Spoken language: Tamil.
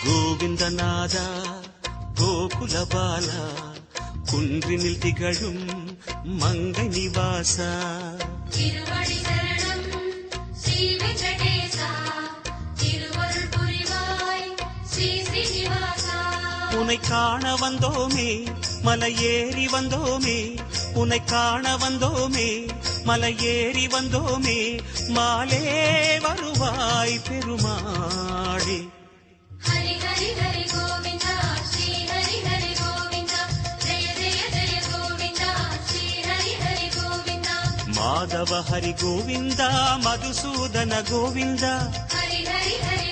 கோவிந்தநாத கோகுல பாலா குன்றினில் திகழும் மங்கை நிவாசா திருவடி சரணம் ஸ்ரீ வெங்கடேசா திருவருள் புரிவாய் ஸ்ரீ ஸ்ரீனிவாசா உன்னை காண வந்தோமே மலையேறி வந்தோமே உன்னை காண வந்தோமே மலையேறி வந்தோமே மாலே வருவாய் பெருமாளே ஹரி ஹரி ஹரி கோவிந்தா ஸ்ரீ ஹரி ஹரி கோவிந்தா ஜெய ஜெய ஜெய கோவிந்தா ஸ்ரீ ஹரி ஹரி கோவிந்தா மாதவ ஹரி கோவிந்தா மதுசூதன கோவிந்தா ஹரி ஹரி ஹரி